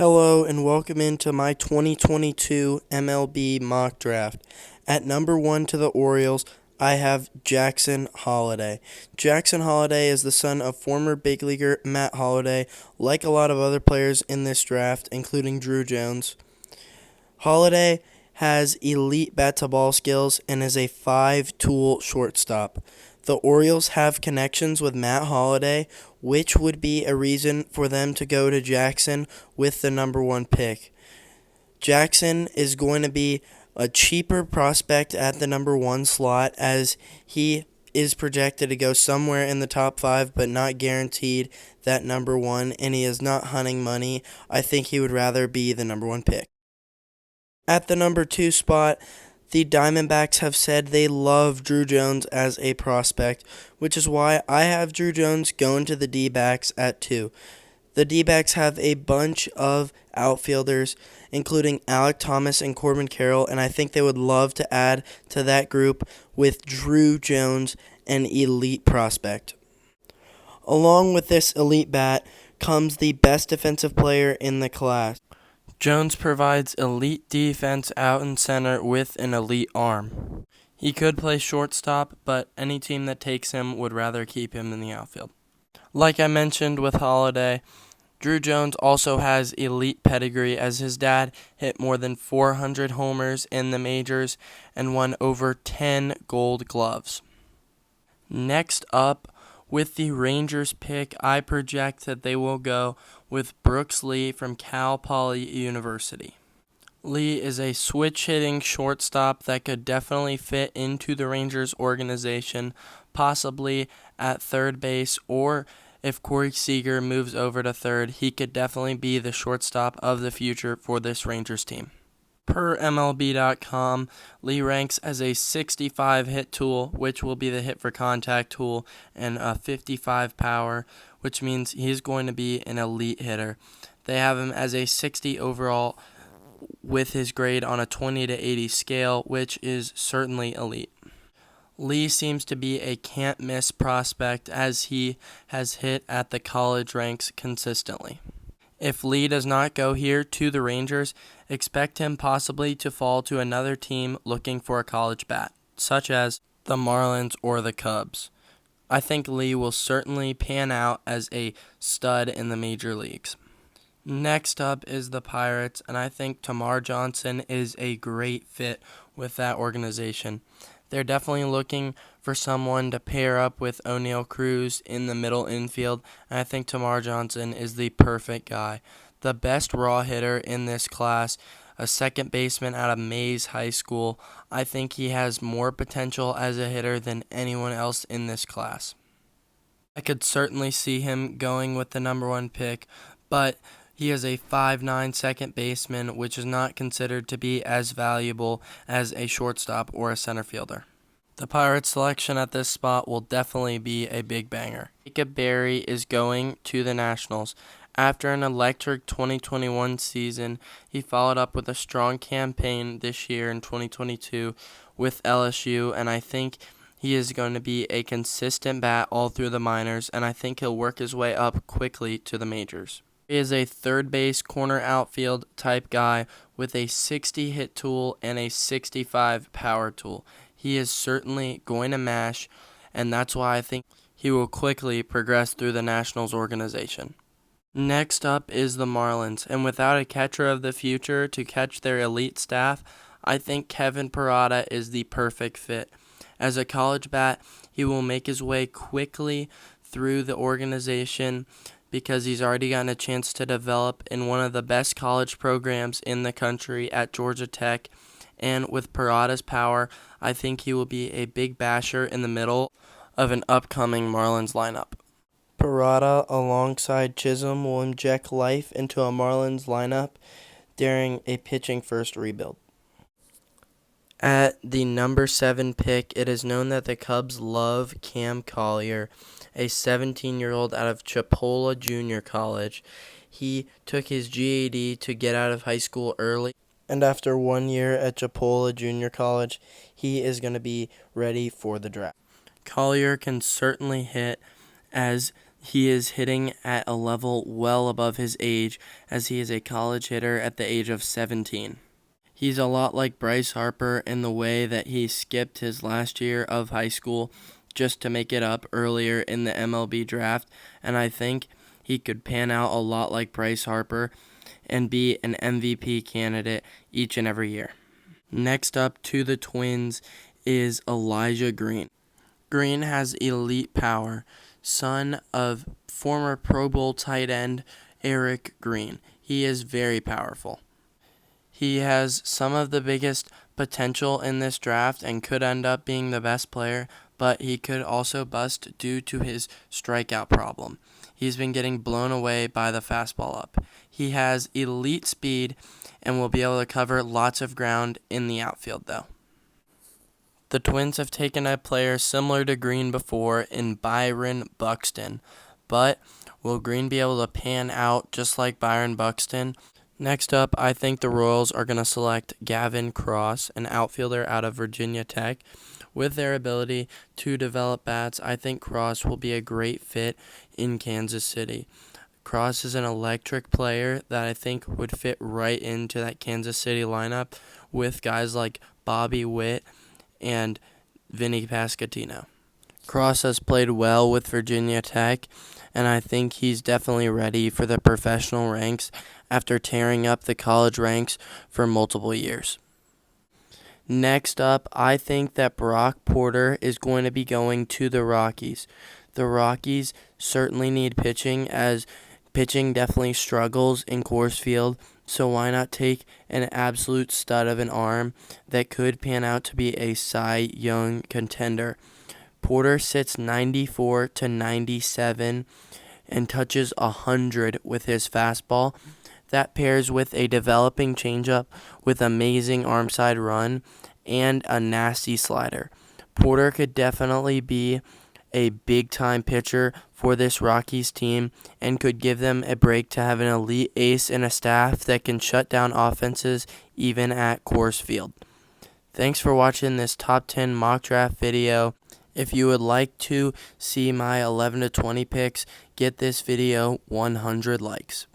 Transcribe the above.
Hello and welcome into my 2022 MLB mock draft. At number 1 to the Orioles, I have Jackson Holliday. Jackson Holliday is the son of former big leaguer Matt Holliday, like a lot of other players in this draft, including Druw Jones. Holliday has elite bat-to-ball skills and is a 5-tool shortstop. The Orioles have connections with Matt Holliday, which would be a reason for them to go to Jackson with the number 1 pick. Jackson is going to be a cheaper prospect at the number 1 slot, as he is projected to go somewhere in the top 5, but not guaranteed that number 1, and he is not hunting money. I think he would rather be the number 1 pick. At the number 2 spot, the Diamondbacks have said they love Druw Jones as a prospect, which is why I have Druw Jones going to the D-backs at 2. The D-backs have a bunch of outfielders, including Alek Thomas and Corbin Carroll, and I think they would love to add to that group with Druw Jones, an elite prospect. Along with this elite bat comes the best defensive player in the class. Jones provides elite defense out in center with an elite arm. He could play shortstop, but any team that takes him would rather keep him in the outfield. Like I mentioned with Holliday, Druw Jones also has elite pedigree, as his dad hit more than 400 homers in the majors and won over 10 Gold Gloves. Next up, with the Rangers pick, I project that they will go with Brooks Lee from Cal Poly University. Lee is a switch-hitting shortstop that could definitely fit into the Rangers organization, possibly at third base, or if Corey Seager moves over to third, he could definitely be the shortstop of the future for this Rangers team. Per MLB.com, Lee ranks as a 65 hit tool, which will be the hit for contact tool, and a 55 power, which means he's going to be an elite hitter. They have him as a 60 overall with his grade on a 20 to 80 scale, which is certainly elite. Lee seems to be a can't-miss prospect, as he has hit at the college ranks consistently. If Lee does not go here to the Rangers, expect him possibly to fall to another team looking for a college bat, such as the Marlins or the Cubs. I think Lee will certainly pan out as a stud in the major leagues. Next up is the Pirates, and I think Termarr Johnson is a great fit with that organization. They're definitely looking for someone to pair up with O'Neal Cruz in the middle infield, and I think Termarr Johnson is the perfect guy. The best raw hitter in this class, a second baseman out of Mays High School. I think he has more potential as a hitter than anyone else in this class. I could certainly see him going with the number 1 pick, but he is a 5'9" second baseman, which is not considered to be as valuable as a shortstop or a center fielder. The Pirates' selection at this spot will definitely be a big banger. Jacob Berry is going to the Nationals. After an electric 2021 season, he followed up with a strong campaign this year in 2022 with LSU, and I think he is going to be a consistent bat all through the minors, and I think he'll work his way up quickly to the majors. He is a third base, corner outfield type guy with a 60 hit tool and a 65 power tool. He is certainly going to mash, and that's why I think he will quickly progress through the Nationals organization. Next up is the Marlins, and without a catcher of the future to catch their elite staff, I think Kevin Parada is the perfect fit. As a college bat, he will make his way quickly through the organization because he's already gotten a chance to develop in one of the best college programs in the country at Georgia Tech. And with Parada's power, I think he will be a big basher in the middle of an upcoming Marlins lineup. Parada alongside Chisholm will inject life into a Marlins lineup during a pitching-first rebuild. At the number 7 pick, it is known that the Cubs love Cam Collier, a 17-year-old out of Chipola Junior College. He took his GAD to get out of high school early, and after 1 year at Chipola Junior College, he is going to be ready for the draft. Collier can certainly hit, as He is hitting at a level well above his age, as he is a college hitter at the age of 17. He's a lot like Bryce Harper in the way that he skipped his last year of high school just to make it up earlier in the MLB draft, and I think he could pan out a lot like Bryce Harper and be an MVP candidate each and every year. Next up to the Twins is Elijah Green. Green has elite power, son of former Pro Bowl tight end Eric Green. He is very powerful. He has some of the biggest potential in this draft and could end up being the best player, but he could also bust due to his strikeout problem. He's been getting blown away by the fastball up. He has elite speed and will be able to cover lots of ground in the outfield, though. The Twins have taken a player similar to Green before in Byron Buxton, but will Green be able to pan out just like Byron Buxton? Next up, I think the Royals are going to select Gavin Cross, an outfielder out of Virginia Tech. With their ability to develop bats, I think Cross will be a great fit in Kansas City. Cross is an electric player that I think would fit right into that Kansas City lineup with guys like Bobby Witt and Vinny Pasquantino. Cross has played well with Virginia Tech, and I think he's definitely ready for the professional ranks after tearing up the college ranks for multiple years. Next up, I think that Brock Porter is going to be going to the Rockies. The Rockies certainly need pitching, as pitching definitely struggles in Coors Field, so why not take an absolute stud of an arm that could pan out to be a Cy Young contender. Porter sits 94 to 97 and touches 100 with his fastball. That pairs with a developing changeup with amazing arm side run and a nasty slider. Porter could definitely be a big-time pitcher for this Rockies team and could give them a break to have an elite ace and a staff that can shut down offenses even at Coors Field. Thanks for watching this top 10 mock draft video. If you would like to see my 11 to 20 picks, get this video 100 likes.